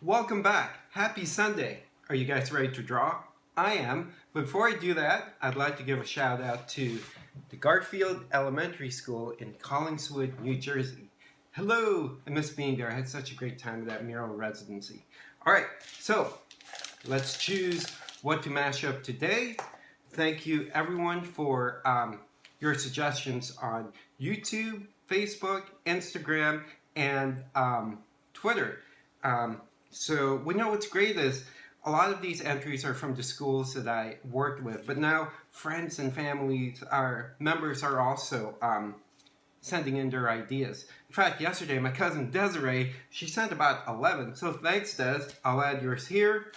Welcome back. Happy Sunday. Are you guys ready to draw? I am. Before I do that, I'd like to give a shout out to the Garfield Elementary School in Collingswood, New Jersey. Hello, I miss being there. I had such a great time at that mural residency. All right, so let's choose what to mash up today. Thank you everyone for your suggestions on YouTube, Facebook, Instagram, and Twitter. So we know what's great is a lot of these entries are from the schools that I worked with, but now friends and families, our members are also sending in their ideas. In fact, yesterday my cousin Desiree, she sent about 11. So thanks, Des. I'll add yours here.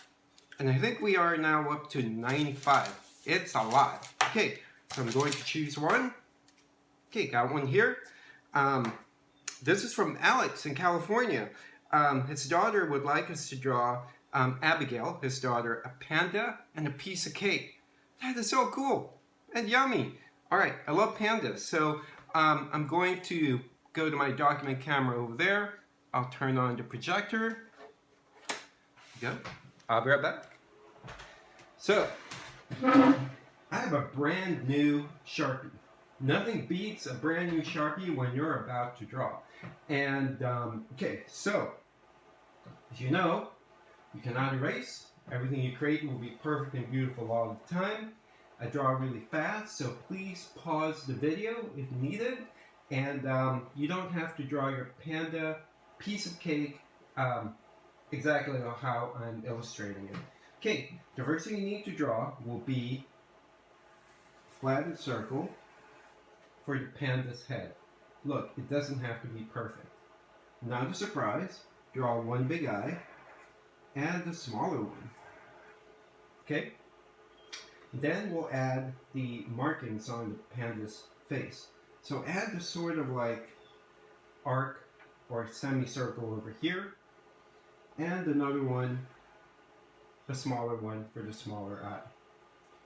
And I think we are now up to 95. It's a lot. Okay, so I'm going to choose one. Okay, got one here. This is from Alex in California. His daughter would like us to draw Abigail, his daughter, a panda and a piece of cake. That is so cool and yummy. All right, I love pandas. So I'm going to go to my document camera over there. I'll turn on the projector. Go. I'll be right back. So, I have a brand new Sharpie. Nothing beats a brand new Sharpie when you're about to draw. And, okay, so, as you know, you cannot erase. Everything you create will be perfect and beautiful all the time. I draw really fast, so please pause the video if needed. And you don't have to draw your panda piece of cake exactly how I'm illustrating it. Okay, the first thing you need to draw will be a flattened circle for the panda's head. Look, it doesn't have to be perfect. Now the surprise, draw one big eye and a smaller one. Okay? Then we'll add the markings on the panda's face. So add the sort of like arc or semicircle over here, and another one, a smaller one for the smaller eye.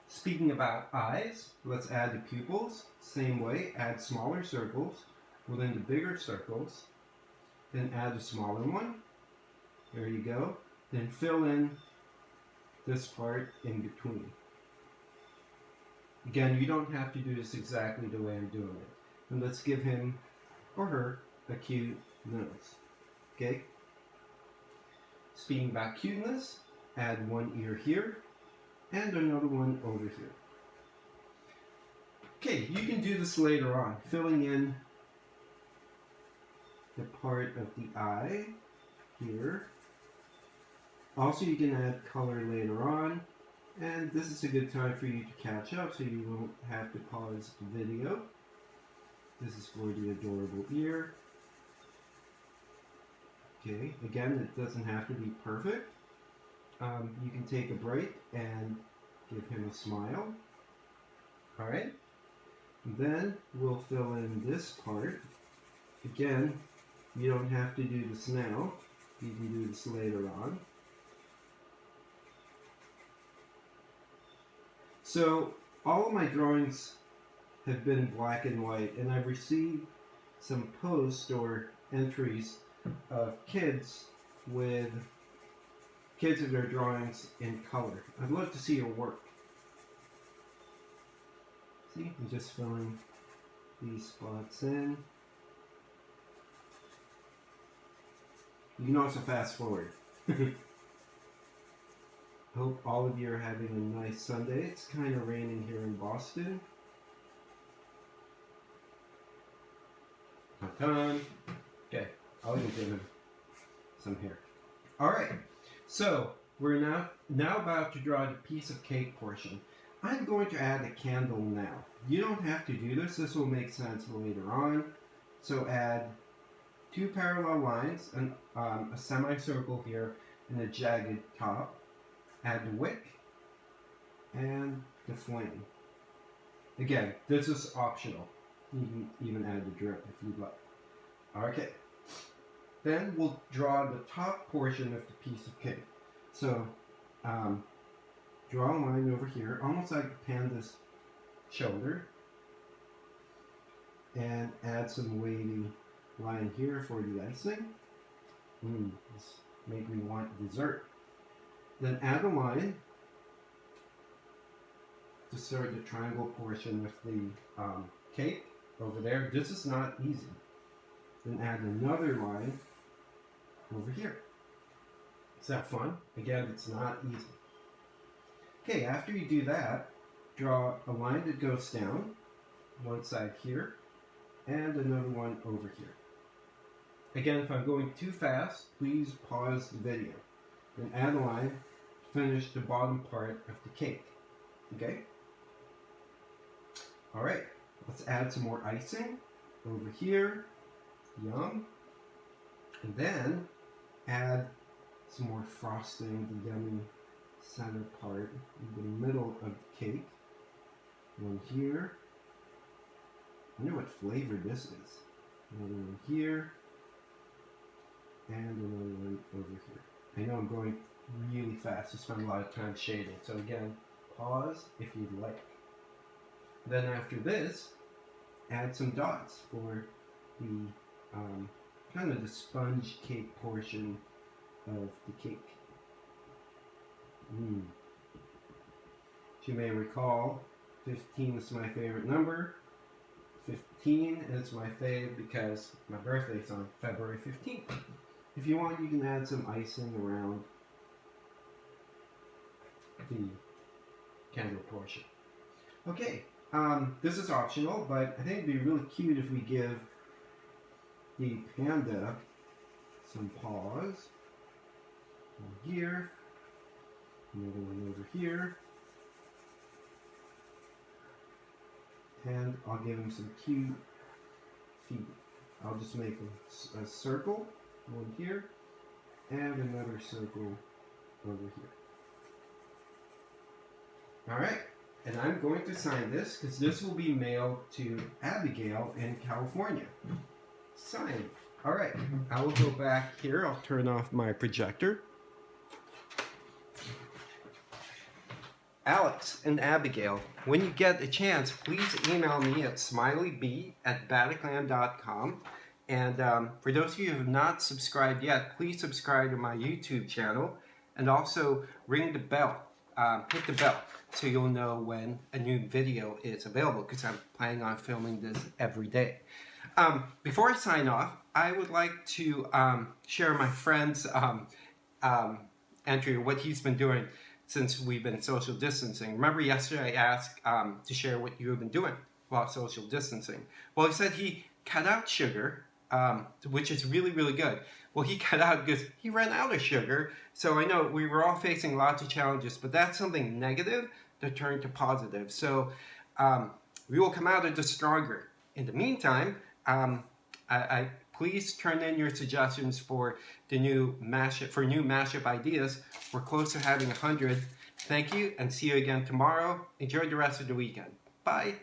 Speaking about eyes, let's add the pupils. Same way, add smaller circles within the bigger circles. Then add a smaller one. There you go. Then fill in this part in between. Again, you don't have to do this exactly the way I'm doing it. And let's give him or her a cute nose. Okay? Speaking about cuteness, add one ear here and another one over here. Okay, you can do this later on, filling in the part of the eye here. Also, you can add color later on, and this is a good time for you to catch up so you won't have to pause the video. This is for the adorable ear. Okay, again, it doesn't have to be perfect. You can take a break and give him a smile. Alright, then we'll fill in this part. Again, you don't have to do this now. You can do this later on. So, all of my drawings have been black and white, and I've received some posts or entries of kids of their drawings in color. I'd love to see your work. See, I'm just filling these spots in. You can also fast forward. Hope all of you are having a nice Sunday. It's kind of raining here in Boston. Done. Okay, I'll even give him some hair. Alright, so we're now about to draw the piece of cake portion. I'm going to add a candle now. You don't have to do this. This will make sense later on. So add two parallel lines, and a semicircle here, and a jagged top. Add the wick and the flame. Again, this is optional. You can even add the drip if you'd like. Okay. Then we'll draw the top portion of the piece of cake. So, draw a line over here, almost like the panda's shoulder, and add some wavy line here for the icing. This make me want dessert. Then add a line to start the triangle portion with the cake over there. This is not easy. Then add another line over here. Is that fun? Again, it's not easy. Okay, after you do that, draw a line that goes down, one side here, and another one over here. Again, if I'm going too fast, please pause the video. Then add a line to finish the bottom part of the cake. Okay? Alright, let's add some more icing over here. Yum. And then add some more frosting, the yummy center part in the middle of the cake. One here. I wonder what flavor this is. Another one here. And another one over here. I know I'm going really fast. I spend a lot of time shading. So again, pause if you'd like. Then after this, add some dots for the kind of the sponge cake portion of the cake. As you may recall, 15 is my favorite number. 15 is my fave because my birthday's on February 15th. If you want, you can add some icing around the candle portion. Okay, this is optional, but I think it'd be really cute if we give the panda some paws. One here, another one over here, and I'll give him some cute feet. I'll just make a circle, one here, and another circle over here. Alright, and I'm going to sign this because this will be mailed to Abigail in California. Signed. Alright, I will go back here. I'll turn off my projector. Alex and Abigail, when you get a chance, please email me at smileyb@bataclan.com. And for those of you who have not subscribed yet, please subscribe to my YouTube channel and also ring the bell. Hit the bell so you'll know when a new video is available because I'm planning on filming this every day. Before I sign off, I would like to share my friend's entry of what he's been doing since we've been social distancing. Remember yesterday I asked to share what you have been doing while social distancing. Well, he said he cut out sugar, which is really, really good. Well, he cut out because he ran out of sugar. So I know we were all facing lots of challenges, but that's something negative that turned to positive. So we will come out of this stronger. In the meantime, I please turn in your suggestions for the new mashup ideas. We're close to having 100. Thank you, and see you again tomorrow. Enjoy the rest of the weekend. Bye.